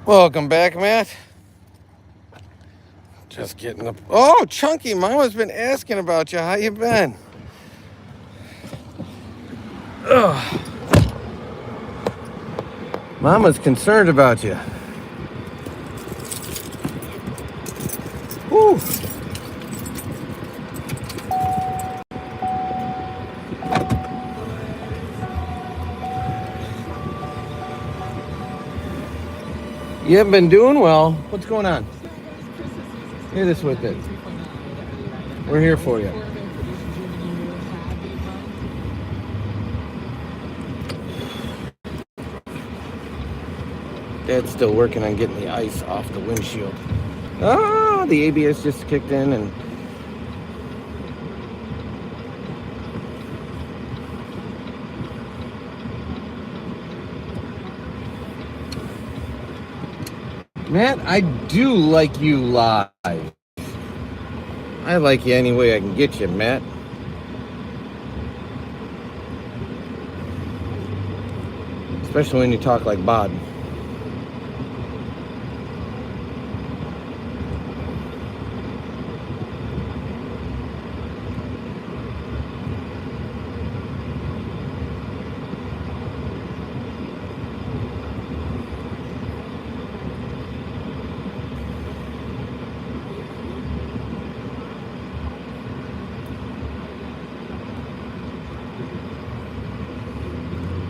Welcome back, Matt. Just getting up. Oh, Chunky, Mama's been asking about you. How you been? Ugh. Mama's concerned about you. Whew. You haven't been doing well. What's going on? Hit us with it. We're here for you. Dad's still working on getting the ice off the windshield. Oh, the ABS just kicked in and Matt, I do like you live. I like you any way I can get you, Matt. Especially when you talk like Bod.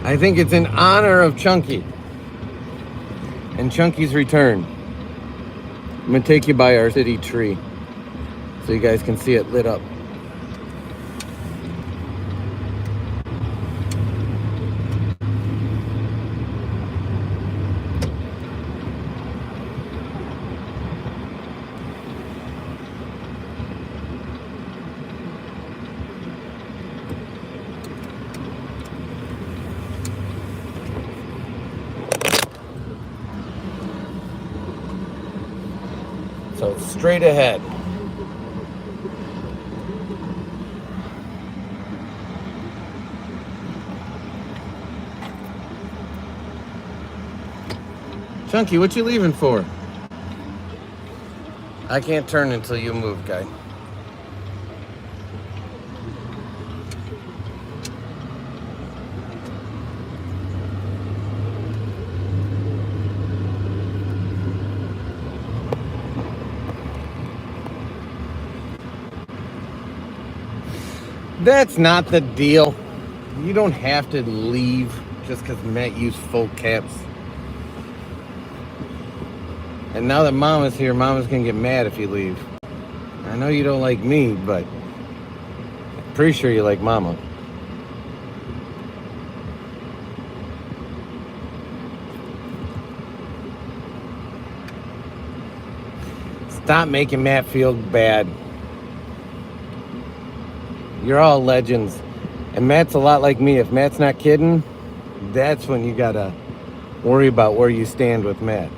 I think it's in honor of Chunky and Chunky's return. I'm gonna take you by our city tree so you guys can see it lit up. So it's straight ahead. Chunky, what you leaving for? I can't turn until you move, guy. That's not the deal. You don't have to leave just because Matt used full caps. And now that Mama's here, Mama's gonna get mad if you leave. I know you don't like me, but I'm pretty sure you like Mama. Stop making Matt feel bad. You're all legends. And Matt's a lot like me. If Matt's not kidding, that's when you gotta worry about where you stand with Matt.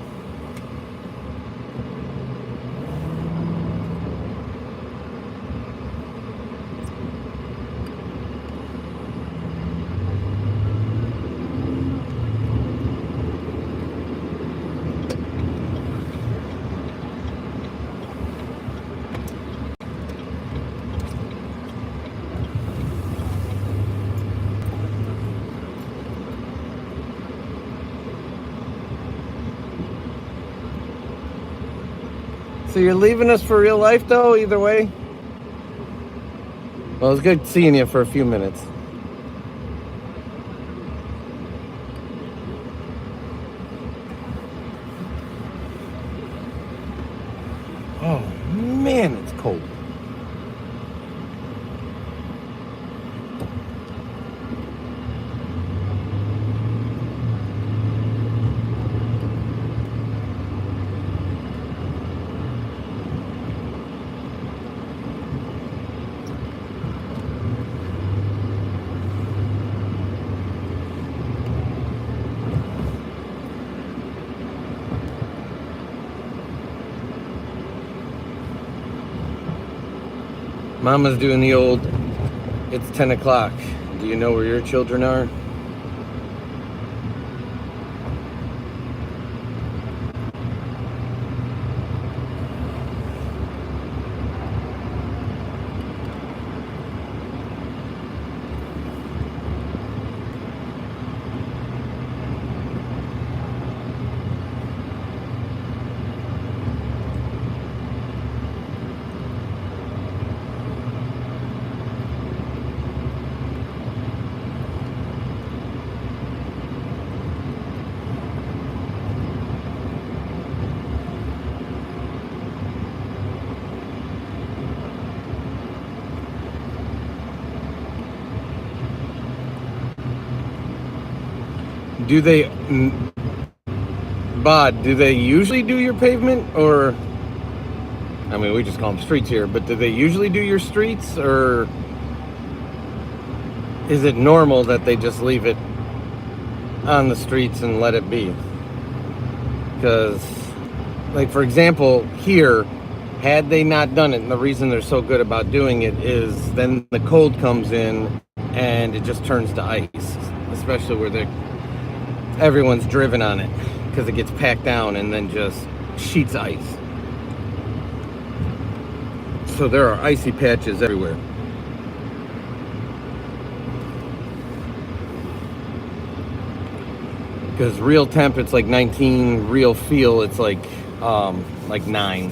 So you're leaving us for real life, though, either way? Well, it was good seeing you for a few minutes. Oh, man, it's cold. Mama's doing the old, it's 10 o'clock. Do you know where your children are? Do they, Bod, do they usually do your pavement? Or, I mean, we just call them streets here, but do they usually do your streets? Or is it normal that they just leave it on the streets and let it be? Because, like, for example, here, had they not done it, and the reason they're so good about doing it is then the cold comes in and it just turns to ice, especially where everyone's driven on it, because it gets packed down and then just sheets ice. So there are icy patches everywhere. Because real temp, it's like 19. Real feel, it's like 9.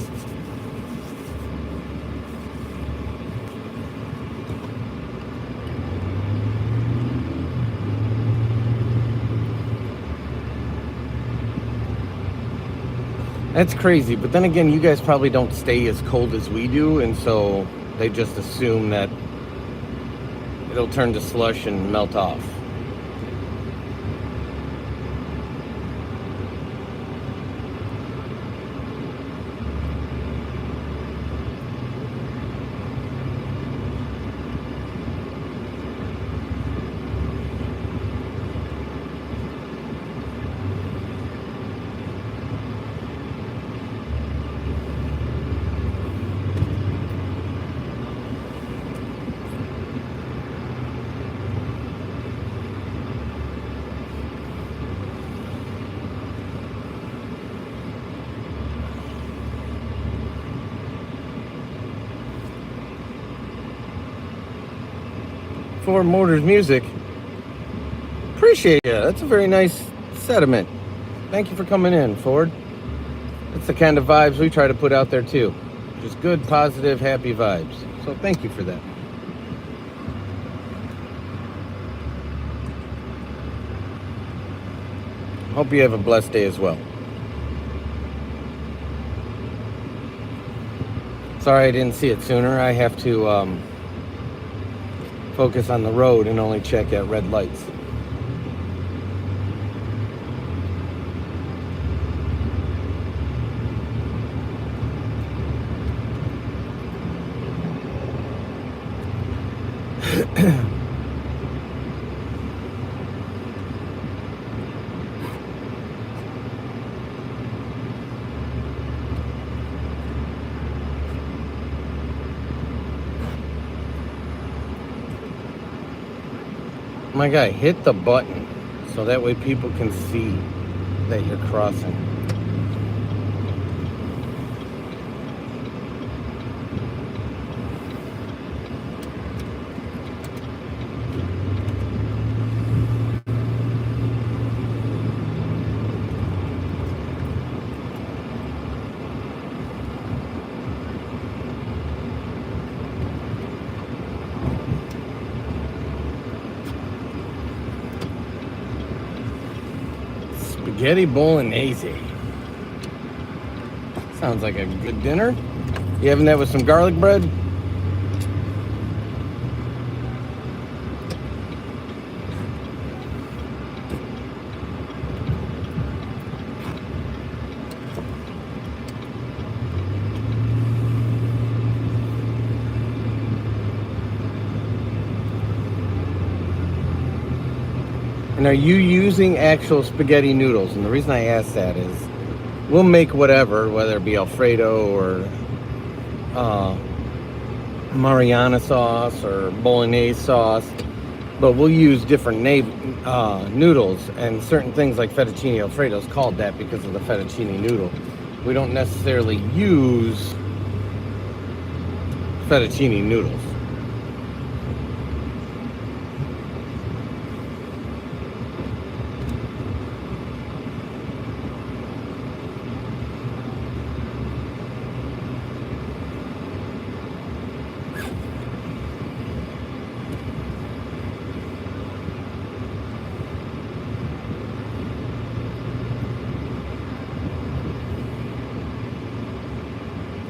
That's crazy. But then again, you guys probably don't stay as cold as we do, and so they just assume that it'll turn to slush and melt off. Ford Motors Music. Appreciate you. That's a very nice sentiment. Thank you for coming in, Ford. That's the kind of vibes we try to put out there too. Just good, positive, happy vibes. So thank you for that. Hope you have a blessed day as well. Sorry I didn't see it sooner. I have to focus on the road and only check at red lights. My guy, hit the button so that way people can see that you're crossing. Spaghetti bolognese. Sounds like a good dinner. You having that with some garlic bread? And are you using actual spaghetti noodles? And the reason I ask that is we'll make whatever, whether it be Alfredo or Mariana sauce or bolognese sauce, but we'll use different noodles, and certain things like fettuccine Alfredo is called that because of the fettuccine noodle. We don't necessarily use fettuccine noodles.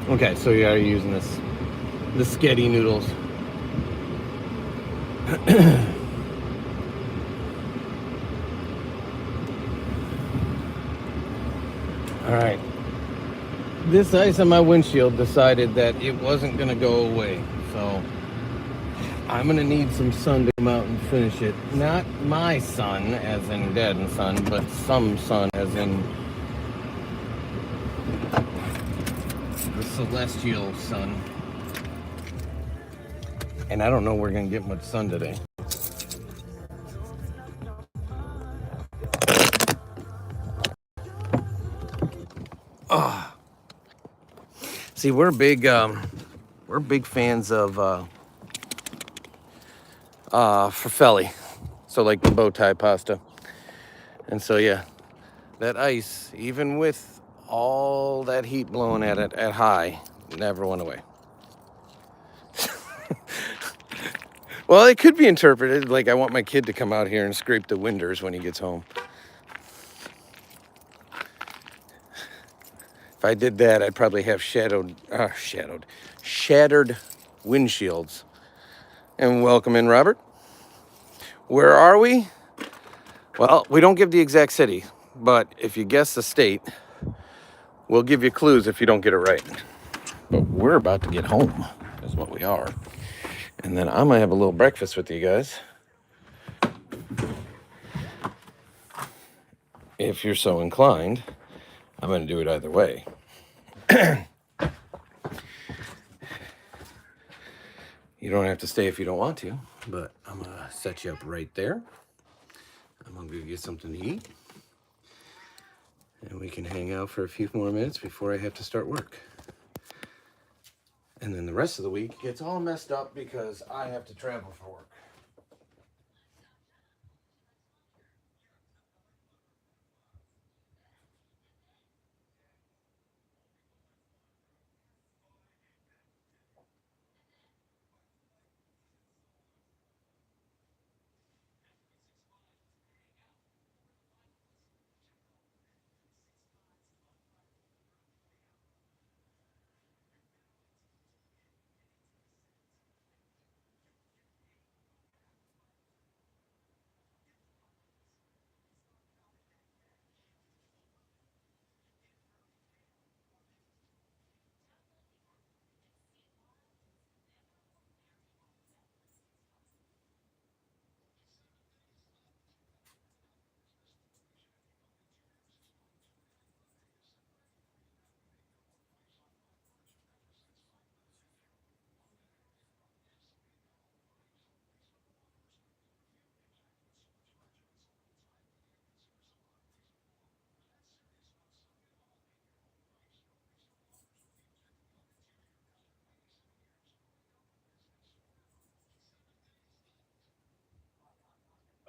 Okay, so you are using the sketty noodles. All right. This ice on my windshield decided that it wasn't going to go away. So I'm going to need some sun to come out and finish it. Not my sun, as in dad and son, but some sun, as in the celestial sun. And I don't know we're going to get much sun today. Oh. See, we're big fans of farfalle, so like the bow tie pasta. And so yeah, that ice, even with all that heat blowing at it at high, never went away. Well, it could be interpreted like I want my kid to come out here and scrape the winders when he gets home. If I did that, I'd probably have shattered windshields. And welcome in, Robert. Where are we? Well, we don't give the exact city, but if you guess the state, we'll give you clues if you don't get it right. But we're about to get home, is what we are. And then I'm gonna have a little breakfast with you guys. If you're so inclined, I'm gonna do it either way. You don't have to stay if you don't want to, but I'm gonna set you up right there. I'm gonna go get something to eat. And we can hang out for a few more minutes before I have to start work. And then the rest of the week gets all messed up because I have to travel for work.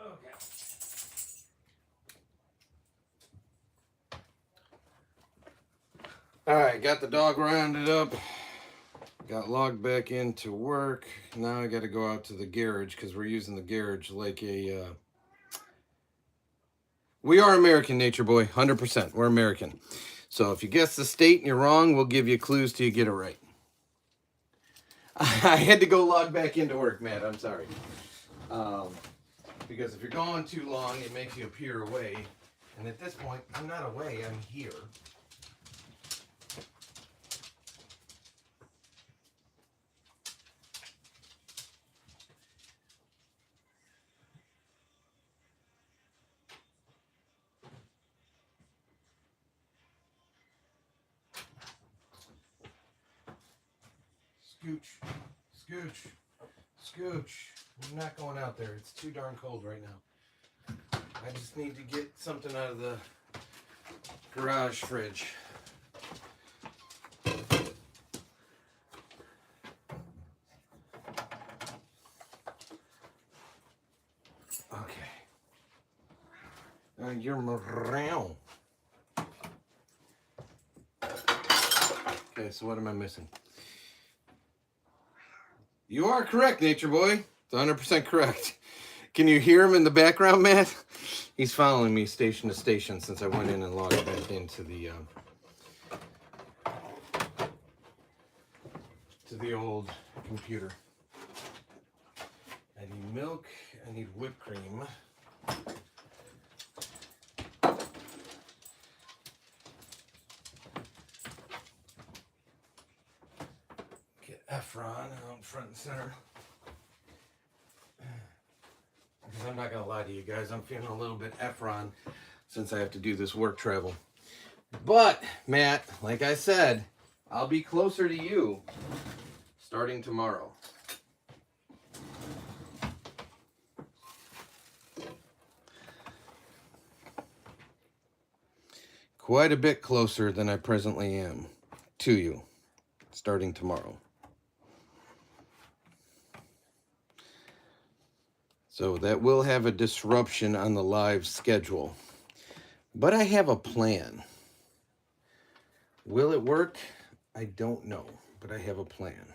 Okay. All right, got the dog rounded up. Got logged back into work. Now I got to go out to the garage because we're using the garage like a... We are American, Nature Boy, 100%. We're American. So if you guess the state and you're wrong, we'll give you clues till you get it right. I had to go log back into work, Matt. I'm sorry. Because if you're gone too long, it makes you appear away. And at this point, I'm not away, I'm here. Scooch, scooch, scooch. I'm not going out there. It's too darn cold right now. I just need to get something out of the garage fridge. Okay. You're around. Okay, so what am I missing? You are correct, Nature Boy. It's 100% correct. Can you hear him in the background, Matt? He's following me station to station since I went in and logged back into the old computer. I need milk. I need whipped cream. Efron out front and center. Because I'm not going to lie to you guys, I'm feeling a little bit Efron since I have to do this work travel. But, Matt, like I said, I'll be closer to you starting tomorrow. Quite a bit closer than I presently am to you starting tomorrow. So that will have a disruption on the live schedule. But I have a plan. Will it work? I don't know, but I have a plan.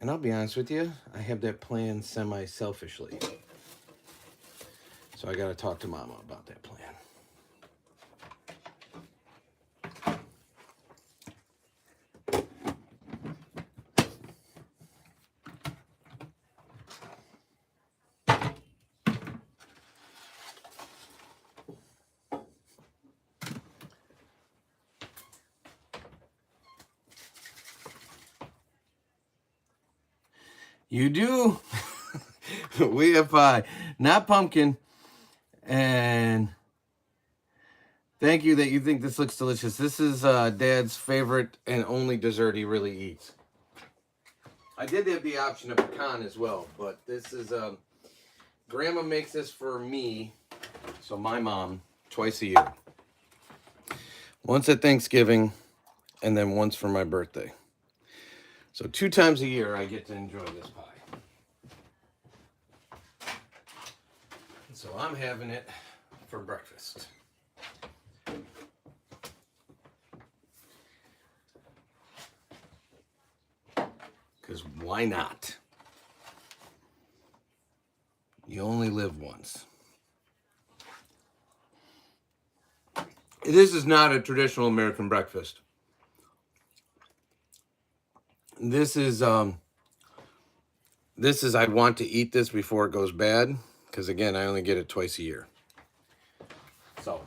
And I'll be honest with you, I have that plan semi-selfishly. So I got to talk to Mama about that plan. You do. We have pie, not pumpkin. And thank you that you think this looks delicious. This is Dad's favorite and only dessert he really eats. I did have the option of pecan as well, but this is Grandma makes this for me, so my mom, twice a year. Once at Thanksgiving, and then once for my birthday. So 2 times a year I get to enjoy this pie. So I'm having it for breakfast. Because why not? You only live once. This is not a traditional American breakfast. This is I want to eat this before it goes bad, because again, I only get it twice a year. So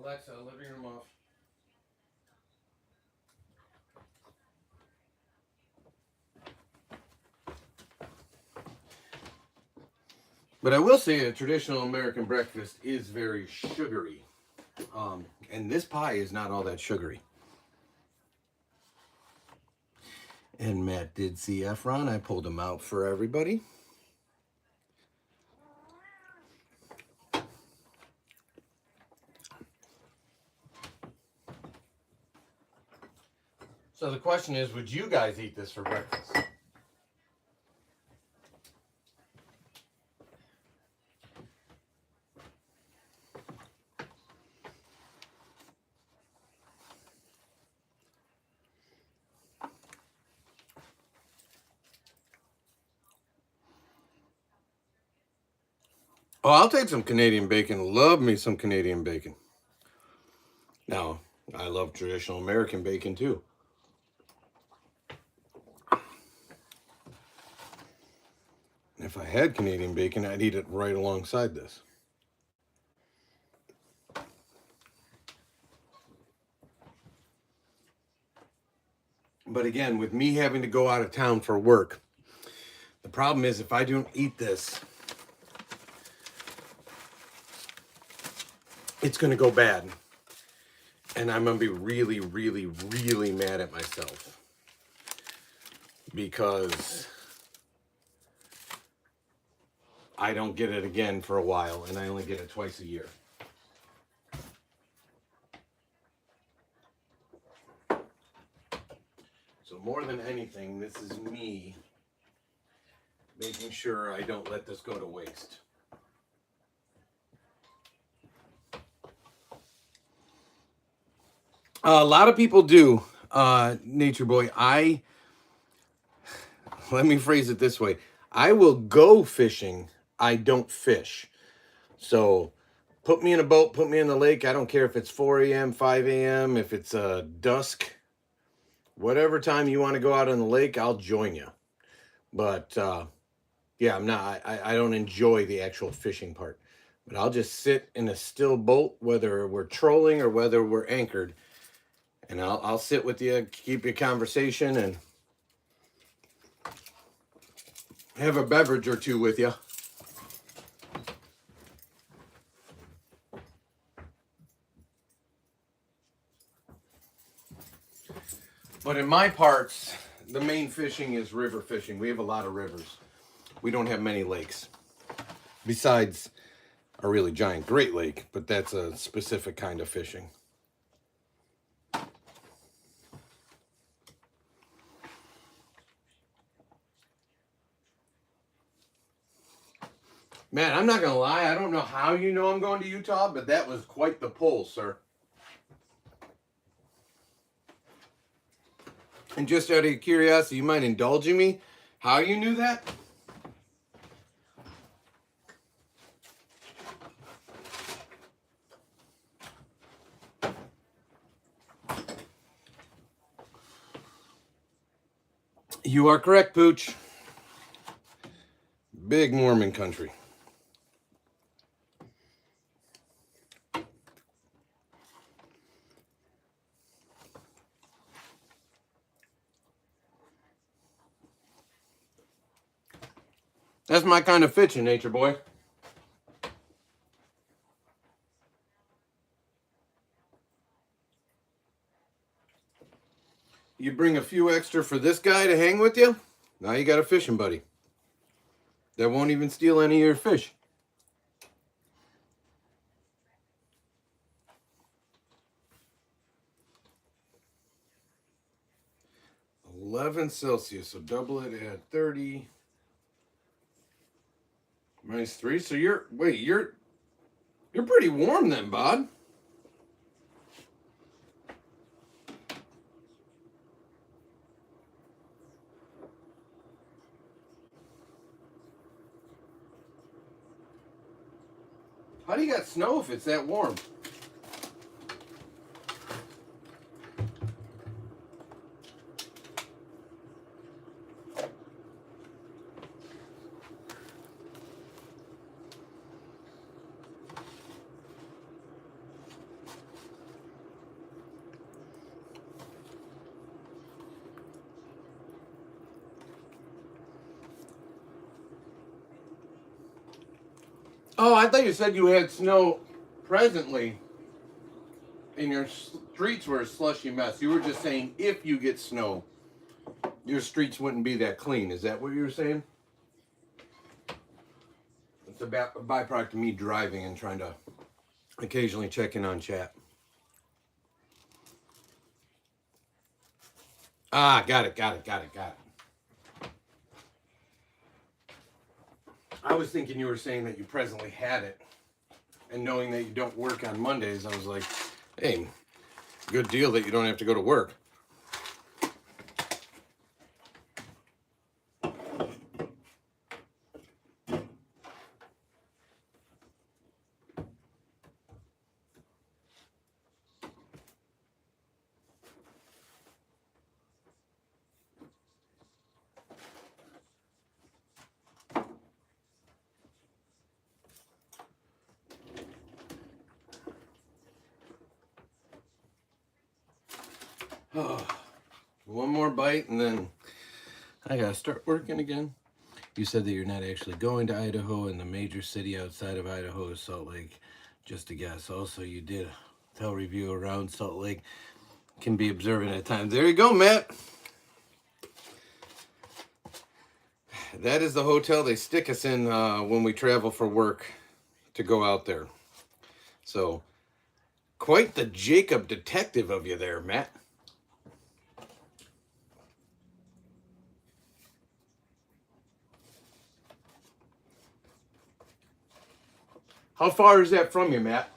Alexa, living room off. But I will say a traditional American breakfast is very sugary. And this pie is not all that sugary. And Matt did see Efron. I pulled him out for everybody. So the question is, would you guys eat this for breakfast? Oh, I'll take some Canadian bacon. Love me some Canadian bacon. Now, I love traditional American bacon too. If I had Canadian bacon, I'd eat it right alongside this. But again, with me having to go out of town for work, the problem is if I don't eat this, it's going to go bad. And I'm going to be really, really, really mad at myself. Because I don't get it again for a while, and I only get it twice a year. So more than anything, this is me making sure I don't let this go to waste. A lot of people do, Nature Boy. Let me phrase it this way. I will go fishing. I don't fish. So Put me in a boat, put me in the lake. I don't care if it's 4 a.m., 5 a.m., if it's dusk. Whatever time you want to go out on the lake, I'll join you. But yeah, I don't enjoy the actual fishing part. But I'll just sit in a still boat, whether we're trolling or whether we're anchored. And I'll sit with you, keep your conversation, and have a beverage or two with you. But in my parts, the main fishing is river fishing. We have a lot of rivers. We don't have many lakes. Besides a really giant Great Lake, but that's a specific kind of fishing. Man, I'm not going to lie. I don't know how you know I'm going to Utah, but that was quite the pull, sir. And just out of curiosity, you mind indulging me how you knew that? You are correct, Pooch. Big Mormon country. That's my kind of fishing, Nature Boy. You bring a few extra for this guy to hang with you, now you got a fishing buddy that won't even steal any of your fish. 11 Celsius, so double it at 30 minus 3. So you're pretty warm then, bud. How do you got snow if it's that warm? Oh, I thought you said you had snow presently and your streets were a slushy mess. You were just saying if you get snow, your streets wouldn't be that clean. Is that what you were saying? It's a byproduct of me driving and trying to occasionally check in on chat. Ah, got it. I was thinking you were saying that you presently had it. And knowing that you don't work on Mondays, I was like, hey, good deal that you don't have to go to work. Oh, one more bite and then I gotta start working again. You said that you're not actually going to Idaho, and the major city outside of Idaho is Salt Lake. Just a guess. Also, you did a hotel review around Salt Lake. Can be observant at times. There you go, Matt. That is the hotel they stick us in when we travel for work to go out there. So, quite the Jacob detective of you there, Matt. How far is that from you, Matt?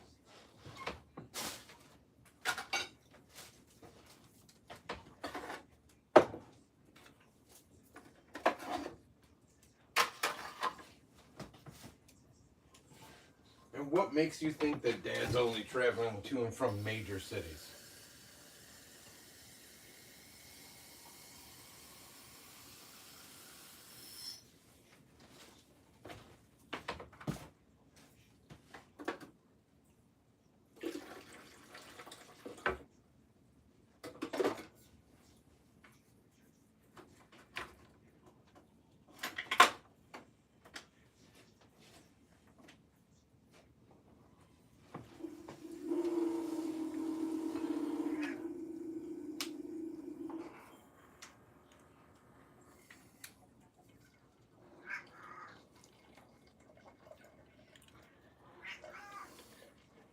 And what makes you think that Dad's only traveling to and from major cities?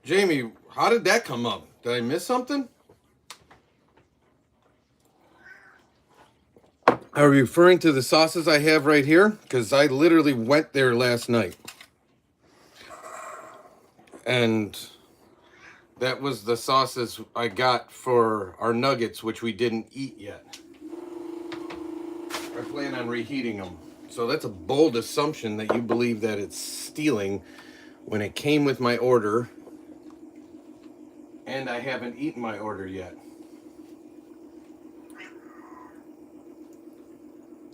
Jamie, how did that come up? Did I miss something? Are you referring to the sauces I have right here? Because I literally went there last night. And that was the sauces I got for our nuggets, which we didn't eat yet. I plan on reheating them. So that's a bold assumption that you believe that it's stealing when it came with my order and I haven't eaten my order yet.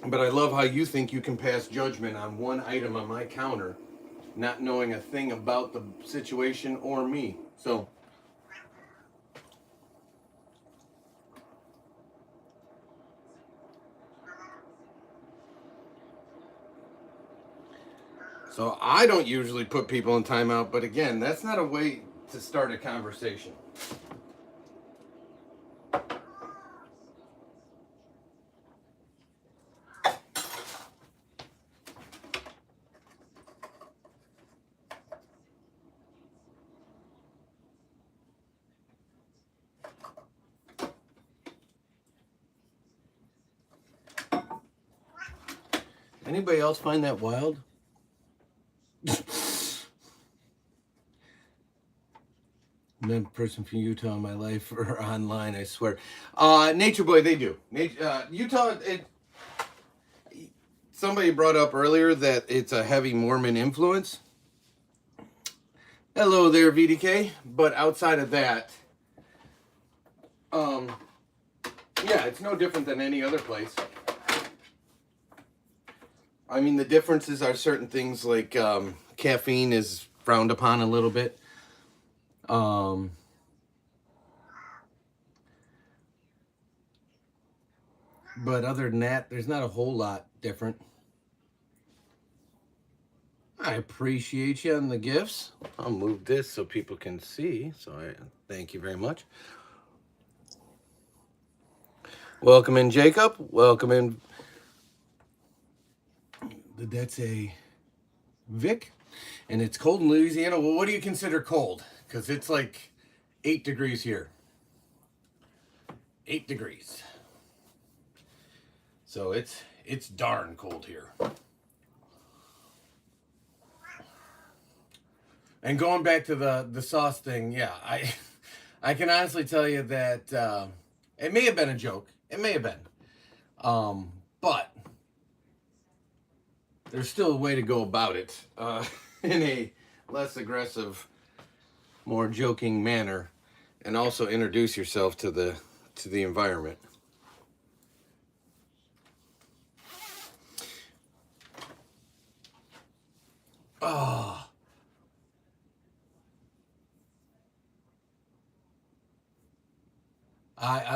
But I love how you think you can pass judgment on one item on my counter, not knowing a thing about the situation or me. So I don't usually put people in timeout, but again, that's not a way to start a conversation. Anybody else find that wild? None person from Utah in my life or online, I swear. Nature Boy, they do. Utah, somebody brought up earlier that it's a heavy Mormon influence. Hello there, VDK. But outside of that, yeah, it's no different than any other place. I mean, the differences are certain things like caffeine is frowned upon a little bit. But other than that, there's not a whole lot different. I appreciate you on the gifts. I'll move this so people can see. So I thank you very much. Welcome in, Jacob. Welcome in. That's a Vic. And it's cold in Louisiana. Well, what do you consider cold? Because it's like 8 degrees here. 8 degrees. So it's darn cold here. And going back to the sauce thing, yeah, I can honestly tell you that it may have been a joke. It may have been. But there's still a way to go about it in a less aggressive, more joking manner, and also introduce yourself to the environment. Oh.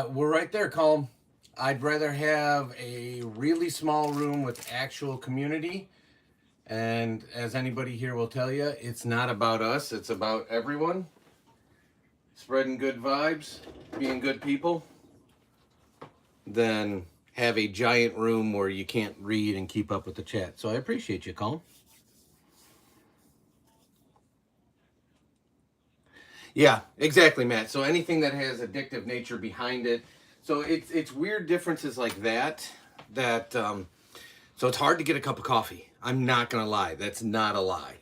We're right there, Calm. I'd rather have a really small room with actual community. And as anybody here will tell you, it's not about us. It's about everyone. Spreading good vibes, being good people. Than have a giant room where you can't read and keep up with the chat. So I appreciate you, Calm. Yeah, exactly, Matt. So anything that has addictive nature behind it. So it's weird differences like that. So it's hard to get a cup of coffee. I'm not gonna lie. That's not a lie.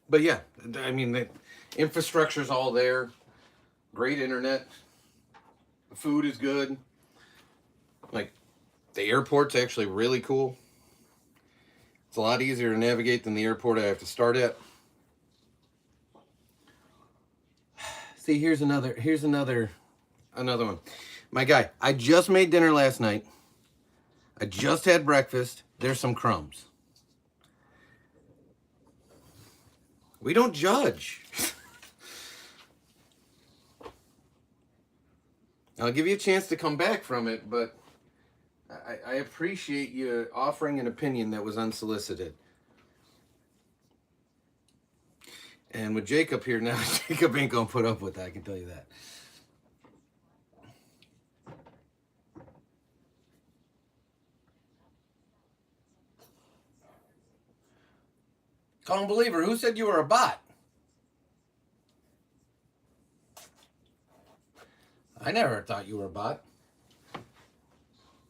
But yeah, I mean the infrastructure's all there. Great internet. The food is good. Like the airport's actually really cool. It's a lot easier to navigate than the airport I have to start at. See, here's another one. My guy, I just made dinner last night. I just had breakfast. There's some crumbs. We don't judge. I'll give you a chance to come back from it, but I appreciate you offering an opinion that was unsolicited. And with Jacob here now, Jacob ain't gonna put up with that, I can tell you that. Calm believer, who said you were a bot? I never thought you were a bot.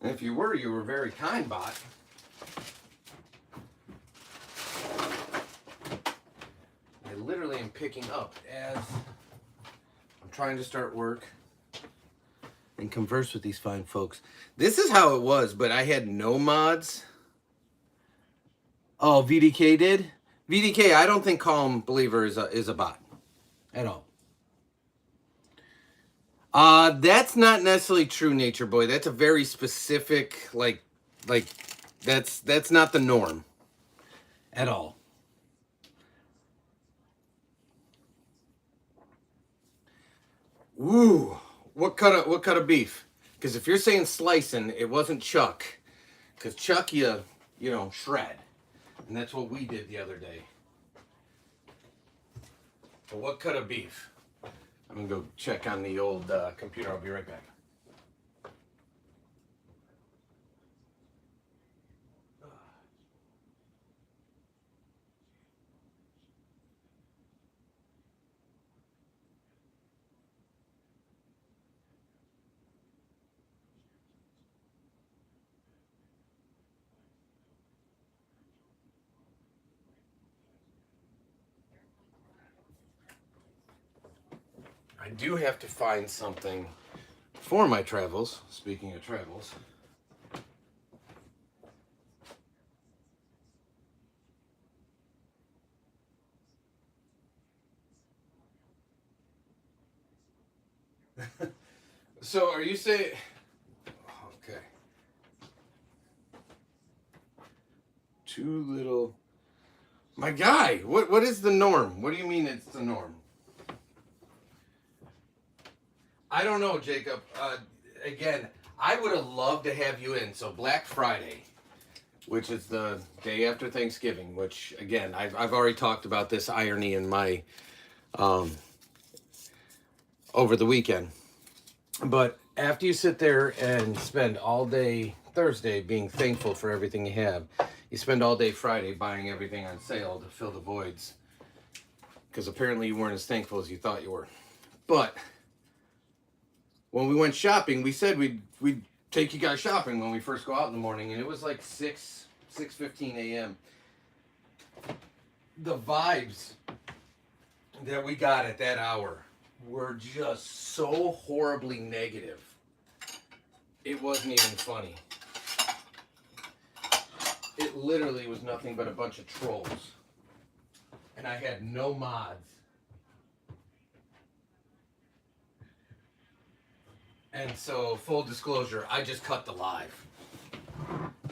And if you were a very kind bot. I literally am picking up as I'm trying to start work and converse with these fine folks. This is how it was, but I had no mods. Oh, VDK did? VDK, I don't think Calm Believer is a bot at all. That's not necessarily true, Nature Boy. That's a very specific, like that's not the norm at all. Ooh, what cut of beef? Because if you're saying slicing, it wasn't Chuck. Because Chuck, you know, shred. And that's what we did the other day. But what cut of beef? I'm going to go check on the old computer. I'll be right back. I do have to find something for my travels. Speaking of travels. So are you saying... Okay. Too little... My guy, what is the norm? What do you mean it's the norm? I don't know, Jacob. Again, I would have loved to have you in. So Black Friday, which is the day after Thanksgiving, which, again, I've already talked about this irony in my... over the weekend. But after you sit there and spend all day Thursday being thankful for everything you have, you spend all day Friday buying everything on sale to fill the voids. Because apparently you weren't as thankful as you thought you were. But when we went shopping, we said we'd take you guys shopping when we first go out in the morning. And it was like 6:15 a.m. The vibes that we got at that hour were just so horribly negative. It wasn't even funny. It literally was nothing but a bunch of trolls. And I had no mods. And so, full disclosure, I just cut the live.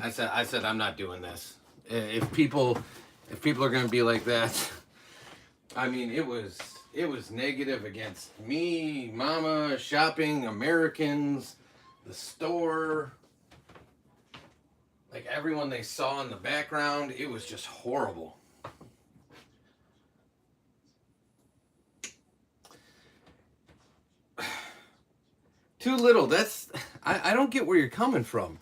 I said I'm not doing this. If people are going to be like that, I mean, it was negative against me, mama, shopping, Americans, the store, like everyone they saw in the background. It was just horrible. Too little. That's... I don't get where you're coming from.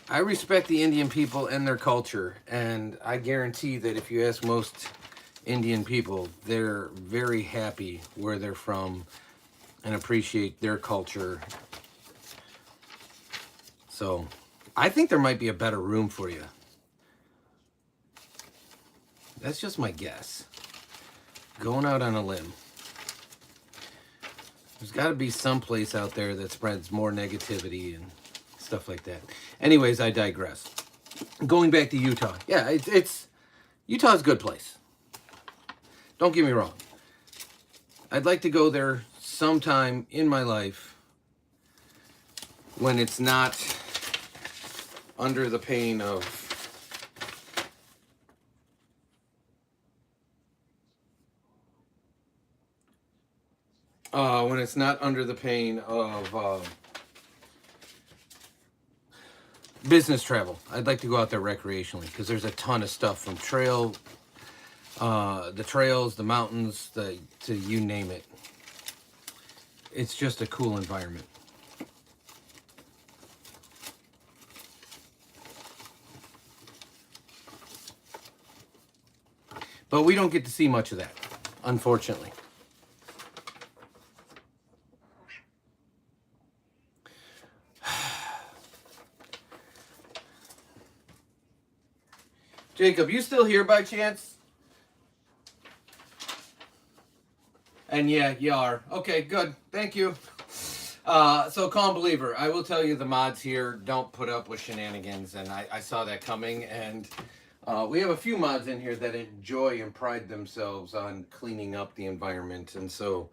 I respect the Indian people and their culture, and I guarantee that if you ask most Indian people, they're very happy where they're from and appreciate their culture. So, I think there might be a better room for you. That's just my guess. Going out on a limb. There's got to be some place out there that spreads more negativity and stuff like that. Anyways, I digress. Going back to Utah. Yeah, it's Utah's a good place. Don't get me wrong. I'd like to go there sometime in my life when it's not under the pain of business travel. I'd like to go out there recreationally because there's a ton of stuff from the trails, the mountains, to you name it. It's just a cool environment. But we don't get to see much of that, unfortunately. Jacob, you still here by chance? And yeah, you are. Okay, good. Thank you. So Calm Believer, I will tell you the mods here don't put up with shenanigans, and I saw that coming, and we have a few mods in here that enjoy and pride themselves on cleaning up the environment, and so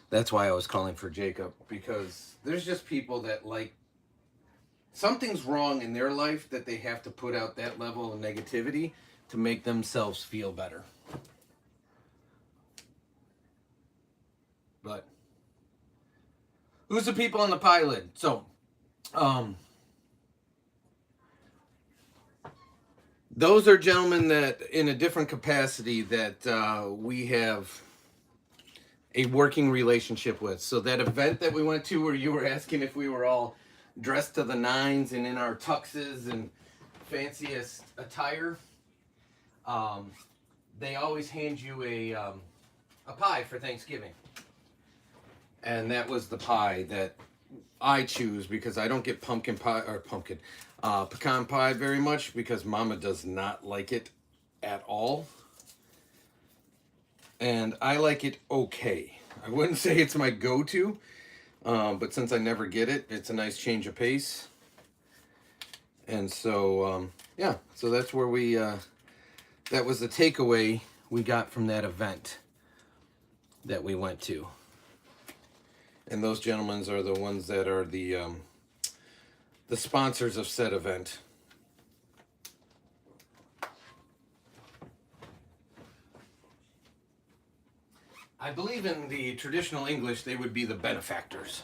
that's why I was calling for Jacob, because there's just people that like something's wrong in their life that they have to put out that level of negativity to make themselves feel better. But who's the people on the pilot? So, those are gentlemen that, in a different capacity, that we have a working relationship with. So that event that we went to where you were asking if we were all dressed to the nines and in our tuxes and fanciest attire, they always hand you a pie for Thanksgiving. And that was the pie that I choose because I don't get pecan pie very much because Mama does not like it at all. And I like it okay. I wouldn't say it's my go-to, but since I never get it, it's a nice change of pace. And so, yeah, so that's where we, that was the takeaway we got from that event that we went to. And those gentlemen are the ones that are the sponsors of said event. I believe in the traditional English, they would be the benefactors.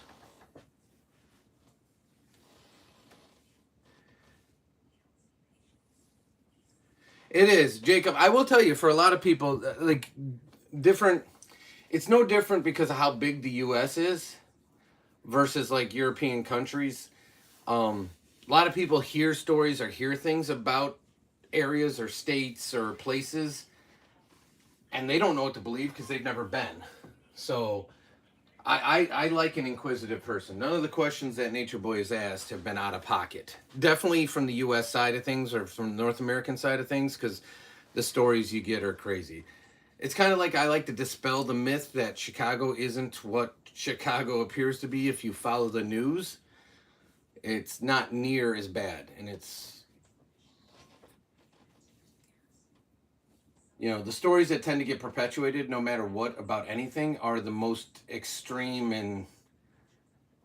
It is, Jacob. I will tell you, for a lot of people, like different, it's no different because of how big the U.S. is versus like European countries. A lot of people hear stories or hear things about areas or states or places, and they don't know what to believe because they've never been. So I like an inquisitive person. None of the questions that Nature Boy has asked have been out of pocket. Definitely from the U.S. side of things or from the North American side of things, because the stories you get are crazy. It's kind of like I like to dispel the myth that Chicago isn't what Chicago appears to be if you follow the news. It's not near as bad, and it's, you know, the stories that tend to get perpetuated no matter what about anything are the most extreme and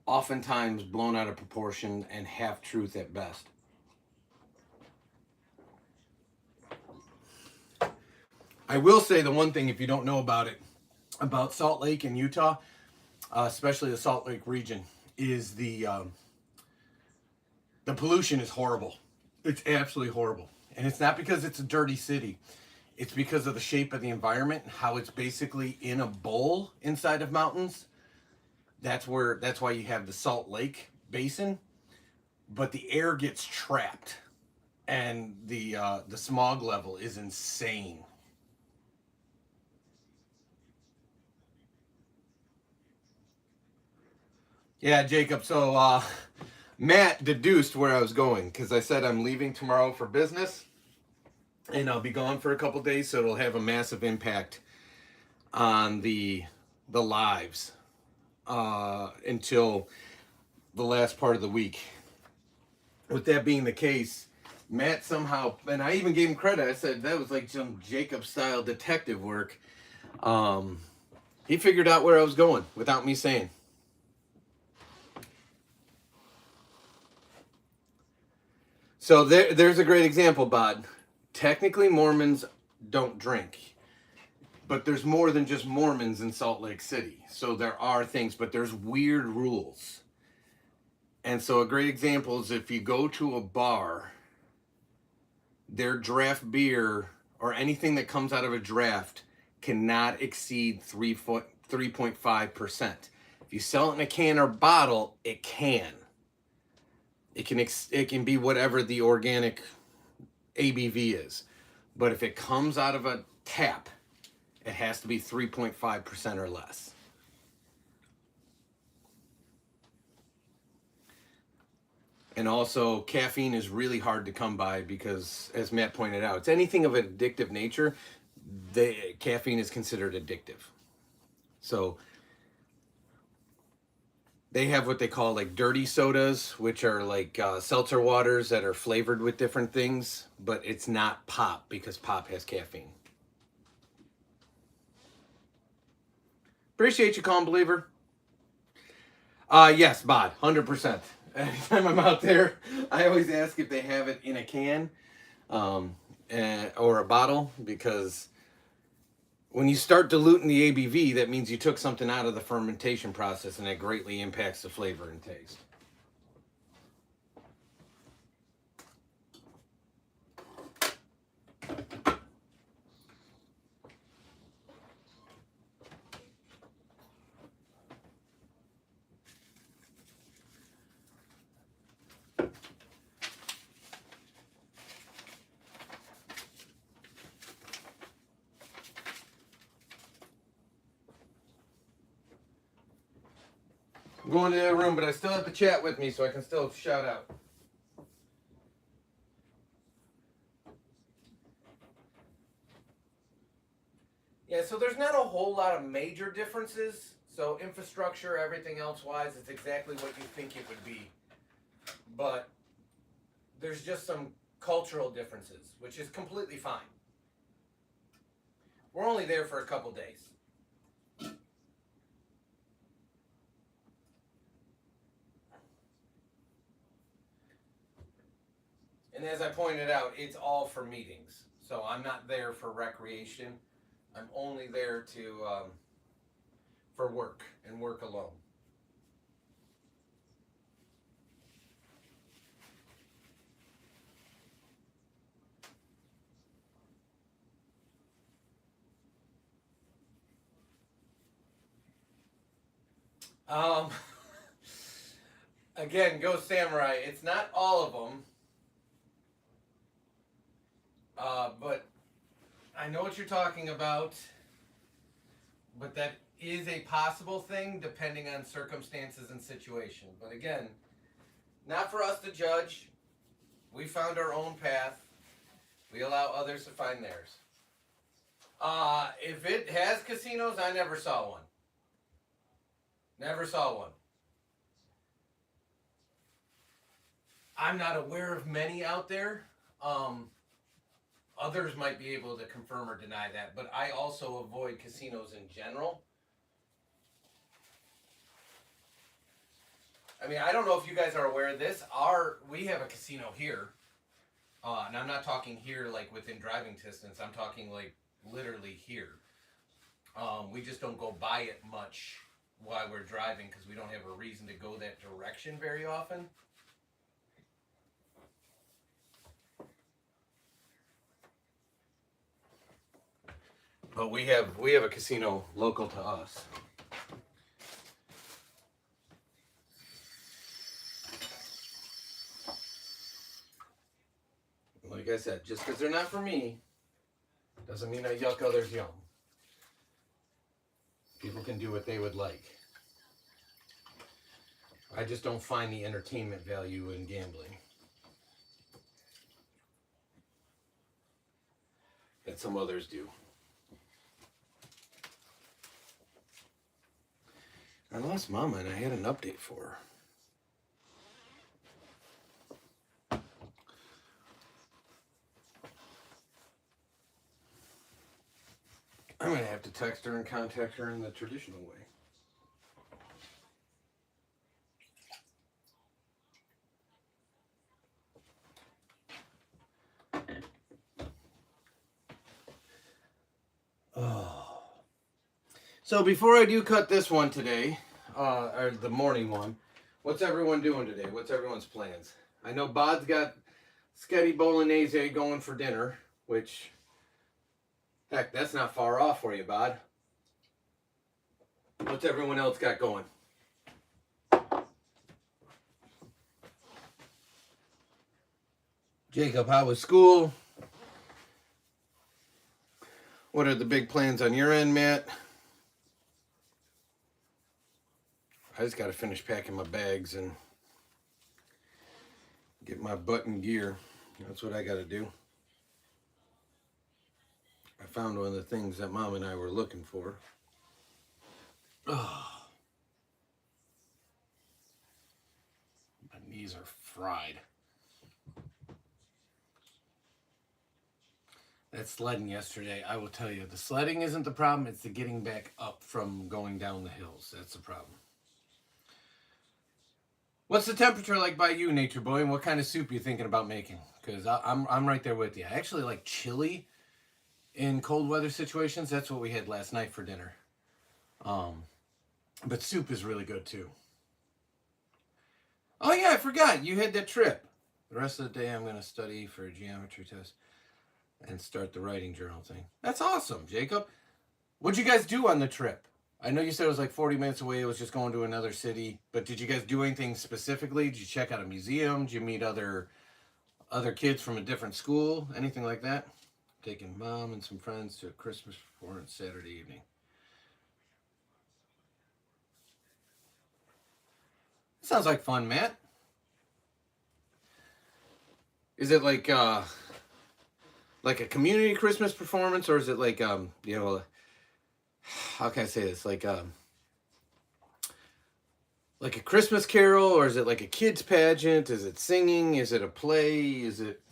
oftentimes blown out of proportion and half truth at best. I will say the one thing, if you don't know about it, about Salt Lake in Utah, especially the Salt Lake region, is the pollution is horrible. It's absolutely horrible. And it's not because it's a dirty city. It's because of the shape of the environment, how it's basically in a bowl inside of mountains. That's why you have the Salt Lake Basin. But the air gets trapped, and the smog level is insane. Yeah, Jacob. So Matt deduced where I was going because I said I'm leaving tomorrow for business, and I'll be gone for a couple days, so it'll have a massive impact on the lives until the last part of the week. with that being the case, Matt somehow, and I even gave him credit. I said that was like some Jacob style detective work. He figured out where I was going without me saying. So there's a great example, Bod. Technically, Mormons don't drink, but there's more than just Mormons in Salt Lake City. So there are things, but there's weird rules. And so a great example is if you go to a bar, their draft beer or anything that comes out of a draft cannot exceed 3.5%. If you sell it in a can or bottle, it can. It can be whatever the organic ABV is. But if it comes out of a tap, it has to be 3.5% or less. And also, caffeine is really hard to come by because, as Matt pointed out, it's anything of an addictive nature. Caffeine is considered addictive. So they have what they call like dirty sodas, which are like seltzer waters that are flavored with different things, but it's not pop because pop has caffeine. Appreciate you, calm believer. Yes, Bod, 100%. Anytime I'm out there, I always ask if they have it in a can or a bottle, because when you start diluting the ABV, that means you took something out of the fermentation process, and it greatly impacts the flavor and taste. I'm going to that room, but I still have to chat with me, so I can still shout out. Yeah, so there's not a whole lot of major differences. So infrastructure, everything else wise, it's exactly what you think it would be. But there's just some cultural differences, which is completely fine. We're only there for a couple days. And as I pointed out, it's all for meetings. So I'm not there for recreation. I'm only there to for work and work alone. Again, Ghost Samurai. It's not all of them, but I know what you're talking about. But that is a possible thing depending on circumstances and situation. But again, not for us to judge. We found our own path. We allow others to find theirs. If it has casinos, I never saw one. Never saw one. I'm not aware of many out there. Others might be able to confirm or deny that, but I also avoid casinos in general. I mean, I don't know if you guys are aware of this. We have a casino here, and I'm not talking here like within driving distance. I'm talking like literally here. We just don't go by it much while we're driving because we don't have a reason to go that direction very often. But we have a casino local to us. Like I said, just because they're not for me, doesn't mean I yuck others yum. People can do what they would like. I just don't find the entertainment value in gambling that some others do. I lost Mama and I had an update for her. have to text her and contact her in the traditional way. Oh. So before I do cut this one today, or the morning one, what's everyone doing today? What's everyone's plans? I know Bod's got spaghetti bolognese going for dinner, which, heck, that's not far off for you, Bod. What's everyone else got going? Jacob, how was school? What are the big plans on your end, Matt? I just got to finish packing my bags and get my butt in gear. That's what I got to do. I found one of the things that Mom and I were looking for. Oh. My knees are fried. That sledding yesterday, I will tell you, the sledding isn't the problem, it's the getting back up from going down the hills. That's the problem. What's the temperature like by you, Nature Boy, and what kind of soup you thinking about making? Because I'm right there with you. I actually like chili in cold weather situations. That's what we had last night for dinner. But soup is really good too. Oh yeah, I forgot. You had that trip. The rest of the day I'm going to study for a geometry test and start the writing journal thing. That's awesome, Jacob. What'd you guys do on the trip? I know you said it was like 40 minutes away. It was just going to another city. But did you guys do anything specifically? Did you check out a museum? Did you meet other kids from a different school? Anything like that? Taking Mom and some friends to a Christmas performance Saturday evening. Sounds like fun, Matt. Is it like a community Christmas performance, or is it like how can I say this? Like a Christmas carol, or is it like a kids pageant? Is it singing? Is it a play? Is it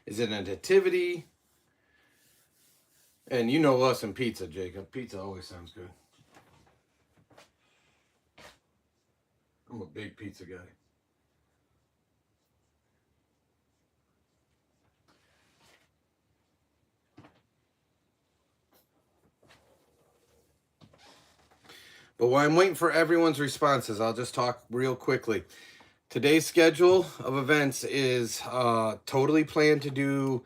a nativity? And you know us and pizza, Jacob. Pizza always sounds good. I'm a big pizza guy. But while I'm waiting for everyone's responses, I'll just talk real quickly. Today's schedule of events is totally planned to do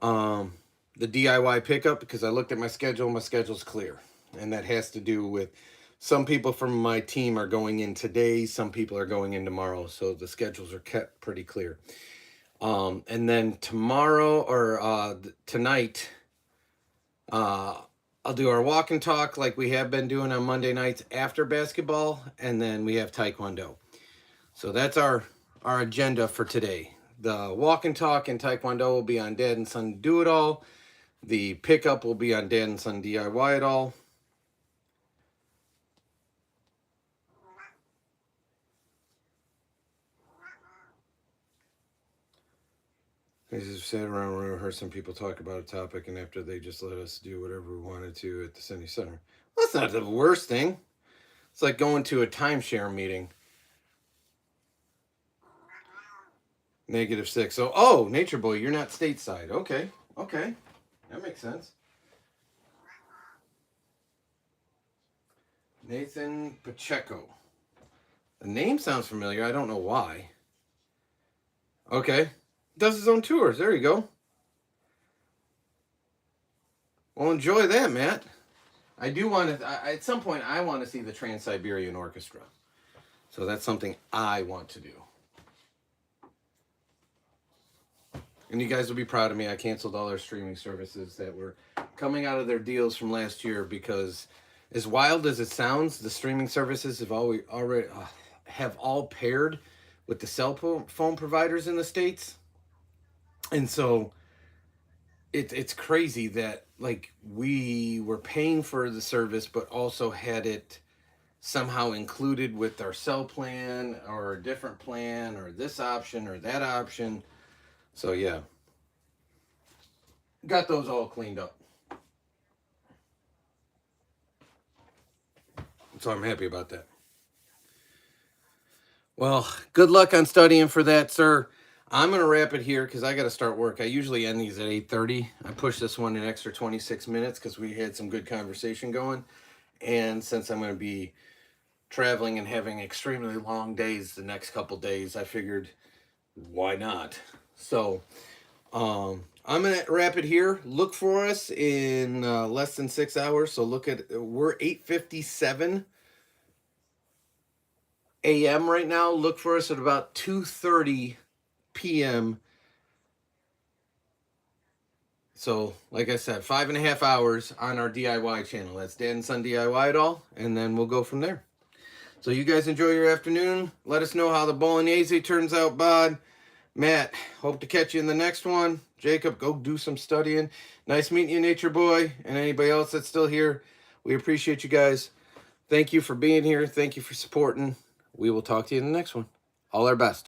the DIY pickup because I looked at my schedule. My schedule's clear. And that has to do with some people from my team are going in today. Some people are going in tomorrow. So the schedules are kept pretty clear. And then tomorrow or tonight, I'll do our walk and talk like we have been doing on Monday nights after basketball, and then we have Taekwondo. So that's our agenda for today. The walk and talk and Taekwondo will be on Dad and Son Do It All. The pickup will be on Dad and Son DIY It All. I just sat around and heard some people talk about a topic, and after they just let us do whatever we wanted to at the City Center. Well, that's not the worst thing. It's like going to a timeshare meeting. -6. So, oh, Nature Boy, you're not stateside. Okay. That makes sense. Nathan Pacheco. The name sounds familiar. I don't know why. Okay. Does his own tours. There you go. Well, enjoy that, Matt. I do want to, at some point, I want to see the Trans-Siberian Orchestra. So that's something I want to do. And you guys will be proud of me. I canceled all our streaming services that were coming out of their deals from last year because, as wild as it sounds, the streaming services have all paired with the cell phone providers in the States. And so it's crazy that like we were paying for the service, but also had it somehow included with our cell plan or a different plan or this option or that option. So yeah. got those all cleaned up. So I'm happy about that. Well, good luck on studying for that, sir. I'm going to wrap it here because I got to start work. I usually end these at 8:30. I pushed this one an extra 26 minutes because we had some good conversation going. And since I'm going to be traveling and having extremely long days the next couple days, I figured, why not? So I'm going to wrap it here. Look for us in less than 6 hours. So look at, we're 8:57 a.m. right now. Look for us at about 2:30 p.m. So, like I said, 5.5 hours on our DIY channel. That's Dan and Son DIY it all, and then we'll go from there. So you guys enjoy your afternoon. Let us know how the bolognese turns out, bud. Matt, hope to catch you in the next one. Jacob, go do some studying. Nice meeting you, Nature Boy, and anybody else that's still here. We appreciate you guys. Thank you for being here. Thank you for supporting. We will talk to you in the next one. All our best.